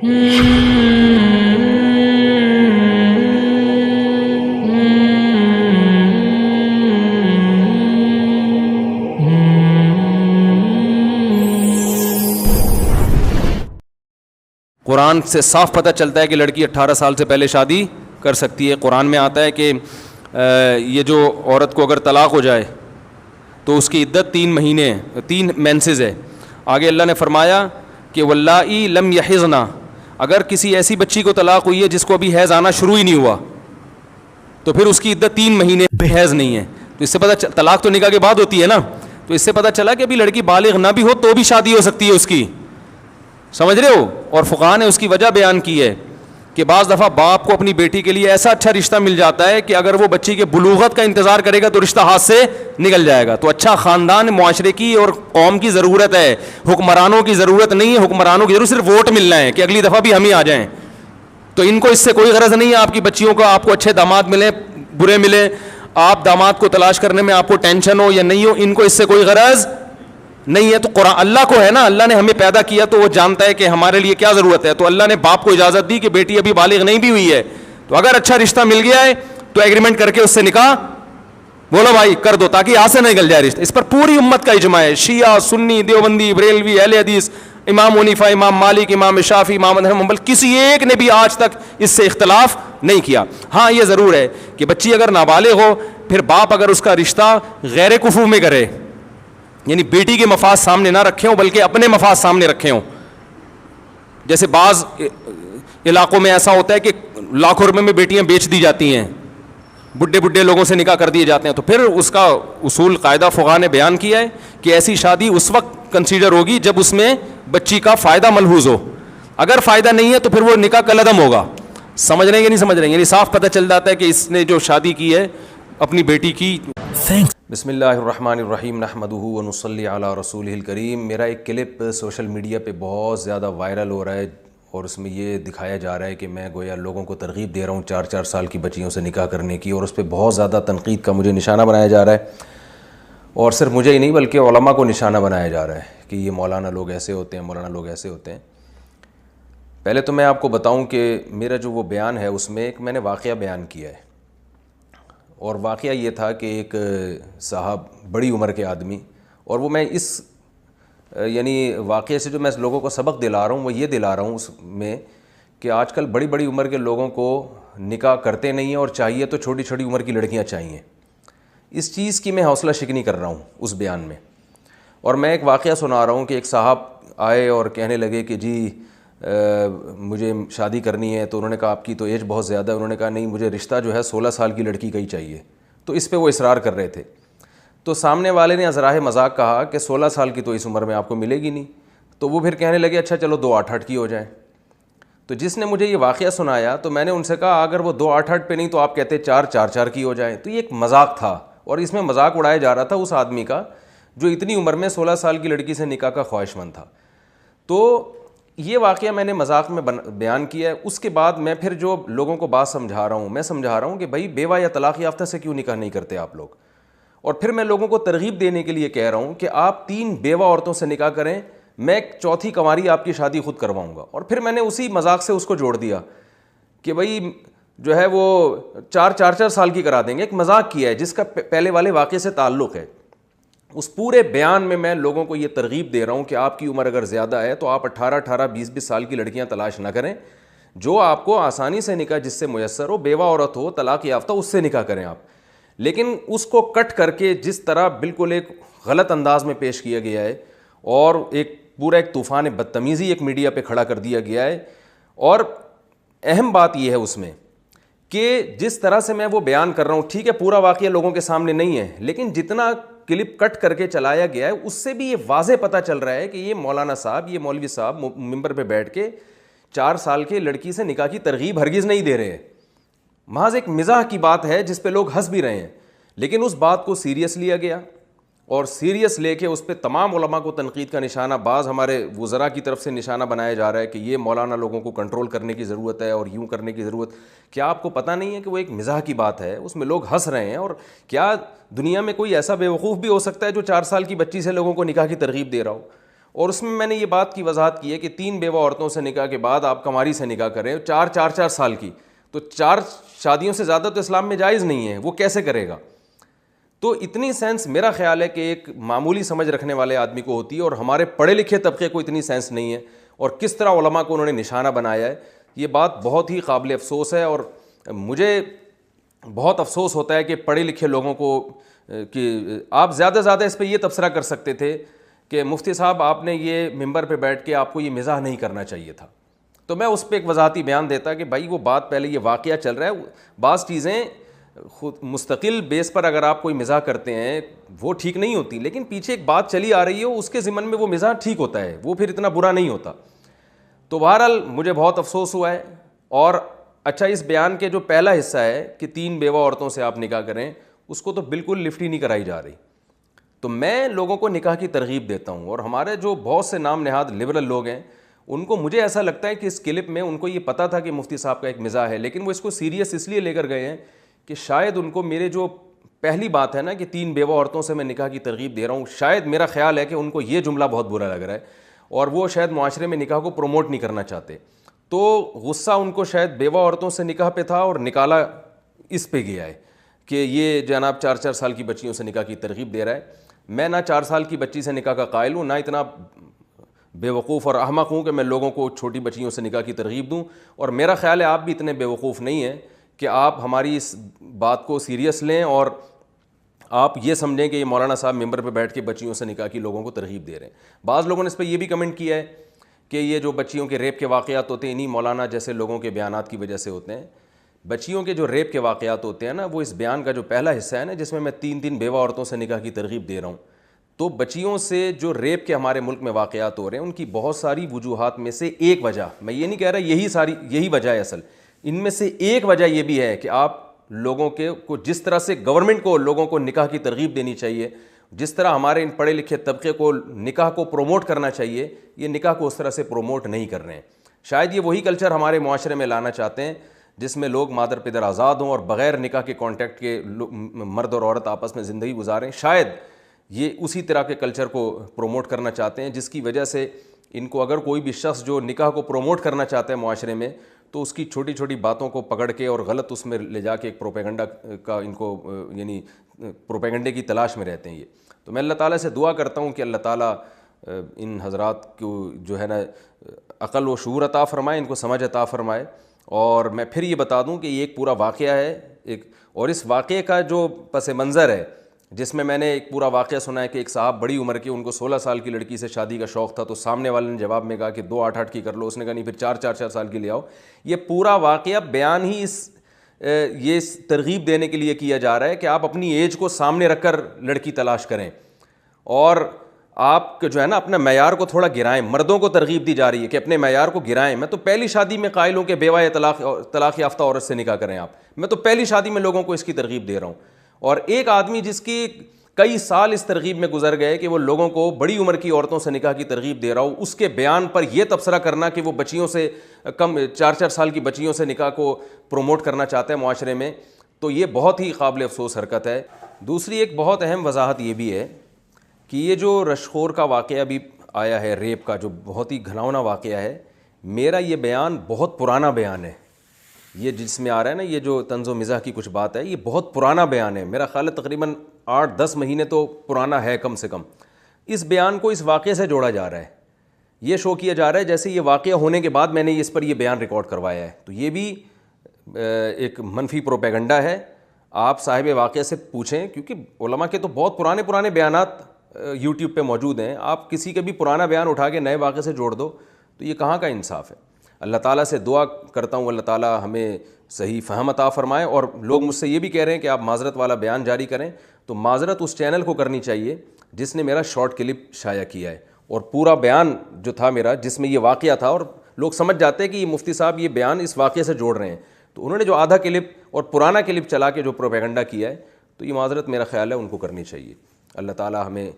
قرآن سے صاف پتہ چلتا ہے کہ لڑکی 18 سال سے پہلے شادی کر سکتی ہے. قرآن میں آتا ہے کہ یہ جو عورت کو اگر طلاق ہو جائے تو اس کی عدت 3 مہینے 3 مینسز ہے. آگے اللہ نے فرمایا کہ واللائی لم یحضن، اگر کسی ایسی بچی کو طلاق ہوئی ہے جس کو ابھی حیض آنا شروع ہی نہیں ہوا تو پھر اس کی عدت 3 مہینے حیض نہیں ہے. تو اس سے پتہ طلاق تو نکاح کے بعد ہوتی ہے نا، تو اس سے پتہ چلا کہ ابھی لڑکی بالغ نہ بھی ہو تو بھی شادی ہو سکتی ہے اس کی. سمجھ رہے ہو؟ اور فقہاء نے اس کی وجہ بیان کی ہے کہ بعض دفعہ باپ کو اپنی بیٹی کے لیے ایسا اچھا رشتہ مل جاتا ہے کہ اگر وہ بچی کے بلوغت کا انتظار کرے گا تو رشتہ ہاتھ سے نکل جائے گا. تو اچھا خاندان معاشرے کی اور قوم کی ضرورت ہے، حکمرانوں کی ضرورت نہیں ہے. حکمرانوں کی ضرورت صرف ووٹ ملنا ہے کہ اگلی دفعہ بھی ہم ہی آ جائیں. تو ان کو اس سے کوئی غرض نہیں ہے آپ کی بچیوں کو آپ کو اچھے داماد ملیں برے ملے، آپ داماد کو تلاش کرنے میں آپ کو ٹینشن ہو یا نہیں ہو، ان کو اس سے کوئی غرض نہیں ہے. تو قرآن اللہ کو ہے نا، اللہ نے ہمیں پیدا کیا تو وہ جانتا ہے کہ ہمارے لیے کیا ضرورت ہے. تو اللہ نے باپ کو اجازت دی کہ بیٹی ابھی بالغ نہیں بھی ہوئی ہے تو اگر اچھا رشتہ مل گیا ہے تو ایگریمنٹ کر کے اس سے نکاح بولو بھائی کر دو تاکہ یہاں سے نہ نکل جائے رشتہ. اس پر پوری امت کا اجماع ہے، شیعہ سنی دیوبندی بریلوی اہل حدیث، امام حنیفہ امام مالک امام شافعی امام احمد بن حنبل، کسی ایک نے بھی آج تک اس سے اختلاف نہیں کیا. ہاں یہ ضرور ہے کہ بچی اگر نابالغ ہو پھر باپ اگر اس کا رشتہ غیر کفو میں کرے، یعنی بیٹی کے مفاد سامنے نہ رکھے ہوں بلکہ اپنے مفاد سامنے رکھے ہوں. جیسے بعض علاقوں میں ایسا ہوتا ہے کہ لاکھوں روپے میں بیٹیاں بیچ دی جاتی ہیں، بڈھے لوگوں سے نکاح کر دیے جاتے ہیں. تو پھر اس کا اصول قاعدہ فقہاء نے بیان کیا ہے کہ ایسی شادی اس وقت کنسیڈر ہوگی جب اس میں بچی کا فائدہ ملحوظ ہو. اگر فائدہ نہیں ہے تو پھر وہ نکاح کالعدم ہوگا. سمجھ رہے ہیں کہ نہیں سمجھ رہے ہیں؟ یعنی صاف پتہ چل جاتا ہے کہ اس نے جو شادی کی ہے اپنی بیٹی کی. بسم اللہ الرحمن الرحیم نحمدہ ونصلی علی رسولہ الکریم. میرا ایک کلپ سوشل میڈیا پہ بہت زیادہ وائرل ہو رہا ہے اور اس میں یہ دکھایا جا رہا ہے کہ میں گویا لوگوں کو ترغیب دے رہا ہوں 4 سال کی بچیوں سے نکاح کرنے کی، اور اس پہ بہت زیادہ تنقید کا مجھے نشانہ بنایا جا رہا ہے. اور صرف مجھے ہی نہیں بلکہ علماء کو نشانہ بنایا جا رہا ہے کہ یہ مولانا لوگ ایسے ہوتے ہیں، مولانا لوگ ایسے ہوتے ہیں. پہلے تو میں آپ کو بتاؤں کہ میرا جو وہ بیان ہے اس میں ایک میں نے واقعہ بیان کیا ہے، اور واقعہ یہ تھا کہ ایک صاحب بڑی عمر کے آدمی، اور وہ میں اس یعنی واقعے سے جو میں لوگوں کو سبق دلا رہا ہوں وہ یہ دلا رہا ہوں اس میں کہ آج کل بڑی عمر کے لوگوں کو نکاح کرتے نہیں ہیں، اور چاہیے تو چھوٹی عمر کی لڑکیاں چاہیے. اس چیز کی میں حوصلہ شکنی کر رہا ہوں اس بیان میں. اور میں ایک واقعہ سنا رہا ہوں کہ ایک صاحب آئے اور کہنے لگے کہ جی مجھے شادی کرنی ہے. تو انہوں نے کہا آپ کی تو ایج بہت زیادہ ہے. انہوں نے کہا نہیں مجھے رشتہ جو ہے 16 سال کی لڑکی کا ہی چاہیے. تو اس پہ وہ اصرار کر رہے تھے. تو سامنے والے نے ازراہ مذاق کہا کہ 16 سال کی تو اس عمر میں آپ کو ملے گی نہیں. تو وہ پھر کہنے لگے اچھا چلو 2 8 8 کی ہو جائیں. تو جس نے مجھے یہ واقعہ سنایا تو میں نے ان سے کہا اگر وہ 2 8 8 پہ نہیں تو آپ کہتے 4 4 4 کی ہو جائیں. تو یہ ایک مذاق تھا اور اس میں مذاق اڑایا جا رہا تھا اس آدمی کا جو اتنی عمر میں 16 سال کی لڑکی سے نکاح کا خواہش مند تھا. تو یہ واقعہ میں نے مذاق میں بیان کیا ہے. اس کے بعد میں پھر جو لوگوں کو بات سمجھا رہا ہوں میں سمجھا رہا ہوں کہ بھائی بیوہ یا طلاق یافتہ سے کیوں نکاح نہیں کرتے آپ لوگ. اور پھر میں لوگوں کو ترغیب دینے کے لیے کہہ رہا ہوں کہ آپ 3 بیوہ عورتوں سے نکاح کریں، میں 4تھی کنواری آپ کی شادی خود کرواؤں گا. اور پھر میں نے اسی مذاق سے اس کو جوڑ دیا کہ بھائی جو ہے وہ 4 سال کی کرا دیں گے. ایک مذاق کیا ہے جس کا پہلے والے واقعے سے تعلق ہے. اس پورے بیان میں میں لوگوں کو یہ ترغیب دے رہا ہوں کہ آپ کی عمر اگر زیادہ ہے تو آپ 18 18 20 سال کی لڑکیاں تلاش نہ کریں. جو آپ کو آسانی سے نکاح جس سے میسر ہو، بیوہ عورت ہو طلاق یافتہ، اس سے نکاح کریں آپ. لیکن اس کو کٹ کر کے جس طرح بالکل ایک غلط انداز میں پیش کیا گیا ہے اور ایک پورا ایک طوفان بدتمیزی ایک میڈیا پہ کھڑا کر دیا گیا ہے. اور اہم بات یہ ہے اس میں کہ جس طرح سے میں وہ بیان کر رہا ہوں، ٹھیک ہے پورا واقعہ لوگوں کے سامنے نہیں ہے، لیکن جتنا کلپ کٹ کر کے چلایا گیا ہے اس سے بھی یہ واضح پتہ چل رہا ہے کہ یہ مولانا صاحب، یہ مولوی صاحب ممبر پہ بیٹھ کے 4 سال کے لڑکی سے نکاح کی ترغیب ہرگز نہیں دے رہے ہیں. محض ایک مزاح کی بات ہے جس پہ لوگ ہنس بھی رہے ہیں، لیکن اس بات کو سیریس لیا گیا اور سیریس لے کے اس پہ تمام علماء کو تنقید کا نشانہ، بعض ہمارے وزراء کی طرف سے نشانہ بنایا جا رہا ہے کہ یہ مولانا لوگوں کو کنٹرول کرنے کی ضرورت ہے اور یوں کرنے کی ضرورت. کیا آپ کو پتہ نہیں ہے کہ وہ ایک مزاح کی بات ہے، اس میں لوگ ہنس رہے ہیں؟ اور کیا دنیا میں کوئی ایسا بیوقوف بھی ہو سکتا ہے جو 4 سال کی بچی سے لوگوں کو نکاح کی ترغیب دے رہا ہو؟ اور اس میں نے یہ بات کی وضاحت کی ہے کہ 3 بیوہ عورتوں سے نکاح کے بعد آپ کنواری سے نکاح کریں 4 سال کی، تو 4 شادیوں سے زیادہ تو اسلام میں جائز نہیں ہے، وہ کیسے کرے گا؟ تو اتنی سینس میرا خیال ہے کہ ایک معمولی سمجھ رکھنے والے آدمی کو ہوتی ہے، اور ہمارے پڑھے لکھے طبقے کو اتنی سینس نہیں ہے، اور کس طرح علماء کو انہوں نے نشانہ بنایا ہے، یہ بات بہت ہی قابل افسوس ہے۔ اور مجھے بہت افسوس ہوتا ہے کہ پڑھے لکھے لوگوں کو، کہ آپ زیادہ سے زیادہ اس پہ یہ تبصرہ کر سکتے تھے کہ مفتی صاحب آپ نے یہ ممبر پہ بیٹھ کے آپ کو یہ مزاح نہیں کرنا چاہیے تھا، تو میں اس پہ ایک وضاحتی بیان دیتا کہ بھائی وہ بات پہلے یہ واقعہ چل رہا ہے، بعض چیزیں خود مستقل بیس پر اگر آپ کوئی مزاح کرتے ہیں وہ ٹھیک نہیں ہوتی، لیکن پیچھے ایک بات چلی آ رہی ہے اس کے ضمن میں وہ مزاح ٹھیک ہوتا ہے، وہ پھر اتنا برا نہیں ہوتا۔ تو بہرحال مجھے بہت افسوس ہوا ہے۔ اور اچھا، اس بیان کے جو پہلا حصہ ہے کہ 3 بیوہ عورتوں سے آپ نکاح کریں، اس کو تو بالکل لفٹ ہی نہیں کرائی جا رہی۔ تو میں لوگوں کو نکاح کی ترغیب دیتا ہوں، اور ہمارے جو بہت سے نام نہاد لبرل لوگ ہیں ان کو، مجھے ایسا لگتا ہے کہ اس کلپ میں ان کو یہ پتہ تھا کہ مفتی صاحب کا ایک مزاح ہے، لیکن وہ اس کو سیریس اس لیے لے کر گئے ہیں کہ شاید ان کو میرے جو پہلی بات ہے نا کہ 3 بیوہ عورتوں سے میں نکاح کی ترغیب دے رہا ہوں، شاید میرا خیال ہے کہ ان کو یہ جملہ بہت برا لگ رہا ہے، اور وہ شاید معاشرے میں نکاح کو پروموٹ نہیں کرنا چاہتے، تو غصہ ان کو شاید بیوہ عورتوں سے نکاح پہ تھا اور نکالا اس پہ گیا ہے کہ یہ جناب 4 سال کی بچیوں سے نکاح کی ترغیب دے رہا ہے۔ میں نہ 4 سال کی بچی سے نکاح کا قائل ہوں، نہ اتنا بے وقوف اور احمق ہوں کہ میں لوگوں کو چھوٹی بچیوں سے نکاح کی ترغیب دوں، اور میرا خیال ہے آپ بھی اتنے بے وقوف نہیں ہیں کہ آپ ہماری اس بات کو سیریس لیں اور آپ یہ سمجھیں کہ یہ مولانا صاحب ممبر پہ بیٹھ کے بچیوں سے نکاح کی لوگوں کو ترغیب دے رہے ہیں۔ بعض لوگوں نے اس پہ یہ بھی کمنٹ کیا ہے کہ یہ جو بچیوں کے ریپ کے واقعات ہوتے ہیں انہی مولانا جیسے لوگوں کے بیانات کی وجہ سے ہوتے ہیں۔ بچیوں کے جو ریپ کے واقعات ہوتے ہیں نا، وہ اس بیان کا جو پہلا حصہ ہے نا جس میں میں 3 بیوہ عورتوں سے نکاح کی ترغیب دے رہا ہوں، تو بچیوں سے جو ریپ کے ہمارے ملک میں واقعات ہو رہے ہیں ان کی بہت ساری وجوہات میں سے ایک وجہ، میں یہ نہیں کہہ رہا یہی وجہ ہے اصل، ان میں سے ایک وجہ یہ بھی ہے کہ آپ لوگوں کے کو جس طرح سے گورنمنٹ کو لوگوں کو نکاح کی ترغیب دینی چاہیے، جس طرح ہمارے ان پڑھے لکھے طبقے کو نکاح کو پروموٹ کرنا چاہیے، یہ نکاح کو اس طرح سے پروموٹ نہیں کر رہے ہیں۔ شاید یہ وہی کلچر ہمارے معاشرے میں لانا چاہتے ہیں جس میں لوگ مادر پدر آزاد ہوں اور بغیر نکاح کے کانٹیکٹ کے مرد اور عورت آپس میں زندگی گزاریں، شاید یہ اسی طرح کے کلچر کو پروموٹ کرنا چاہتے ہیں، جس کی وجہ سے ان کو اگر کوئی بھی شخص جو نکاح کو پروموٹ کرنا چاہتا ہے معاشرے میں، تو اس کی چھوٹی چھوٹی باتوں کو پکڑ کے اور غلط اس میں لے جا کے ایک پروپیگنڈا کا ان کو یعنی پروپیگنڈے کی تلاش میں رہتے ہیں یہ۔ تو میں اللہ تعالیٰ سے دعا کرتا ہوں کہ اللہ تعالیٰ ان حضرات کو جو ہے نا عقل و شعور عطا فرمائے، ان کو سمجھ عطا فرمائے۔ اور میں پھر یہ بتا دوں کہ یہ ایک پورا واقعہ ہے اور اس واقعے کا جو پس منظر ہے، جس میں نے ایک پورا واقعہ سنا ہے کہ ایک صاحب بڑی عمر کے، ان کو 16 سال کی لڑکی سے شادی کا شوق تھا، تو سامنے والے نے جواب میں کہا کہ 2 8 8 کی کر لو، اس نے کہا نہیں پھر 4 سال کی لے آؤ۔ یہ پورا واقعہ بیان ہی یہ ترغیب دینے کے لیے کیا جا رہا ہے کہ آپ اپنی ایج کو سامنے رکھ کر لڑکی تلاش کریں، اور آپ جو ہے نا اپنا معیار کو تھوڑا گرائیں۔ مردوں کو ترغیب دی جا رہی ہے کہ اپنے معیار کو گرائیں۔ میں تو پہلی شادی میں قائل ہوں کہ بیوہ یا طلاق یافتہ عورت سے نکاح کریں آپ، میں تو پہلی شادی میں لوگوں کو اس کی ترغیب دے رہا ہوں۔ اور ایک آدمی جس کی کئی سال اس ترغیب میں گزر گئے کہ وہ لوگوں کو بڑی عمر کی عورتوں سے نکاح کی ترغیب دے رہا ہوں، اس کے بیان پر یہ تبصرہ کرنا کہ وہ بچیوں سے کم 4 سال کی بچیوں سے نکاح کو پروموٹ کرنا چاہتا ہے معاشرے میں، تو یہ بہت ہی قابل افسوس حرکت ہے۔ دوسری ایک بہت اہم وضاحت یہ بھی ہے کہ یہ جو رشخور کا واقعہ بھی آیا ہے، ریپ کا جو بہت ہی گھناؤنا واقعہ ہے، میرا یہ بیان بہت پرانا بیان ہے۔ یہ جس میں آ رہا ہے نا یہ جو طنز و مزاح کی کچھ بات ہے، یہ بہت پرانا بیان ہے، میرا خیال ہے تقریباً 8-10 مہینے تو پرانا ہے کم سے کم۔ اس بیان کو اس واقعے سے جوڑا جا رہا ہے، یہ شو کیا جا رہا ہے جیسے یہ واقعہ ہونے کے بعد میں نے اس پر یہ بیان ریکارڈ کروایا ہے، تو یہ بھی ایک منفی پروپیگنڈا ہے۔ آپ صاحب واقعہ سے پوچھیں، کیونکہ علماء کے تو بہت پرانے بیانات یوٹیوب پہ موجود ہیں، آپ کسی کا بھی پرانا بیان اٹھا کے نئے واقعے سے جوڑ دو تو یہ کہاں کا انصاف ہے۔ اللہ تعالیٰ سے دعا کرتا ہوں اللہ تعالیٰ ہمیں صحیح فہم عطا فرمائے۔ اور لوگ مجھ سے یہ بھی کہہ رہے ہیں کہ آپ معذرت والا بیان جاری کریں، تو معذرت اس چینل کو کرنی چاہیے جس نے میرا شارٹ کلپ شائع کیا ہے، اور پورا بیان جو تھا میرا جس میں یہ واقعہ تھا، اور لوگ سمجھ جاتے ہیں کہ یہ مفتی صاحب یہ بیان اس واقعے سے جوڑ رہے ہیں، تو انہوں نے جو آدھا کلپ اور پرانا کلپ چلا کے جو پروپیگنڈا کیا ہے، تو یہ معذرت میرا خیال ہے ان کو کرنی چاہیے۔ اللہ تعالیٰ ہمیں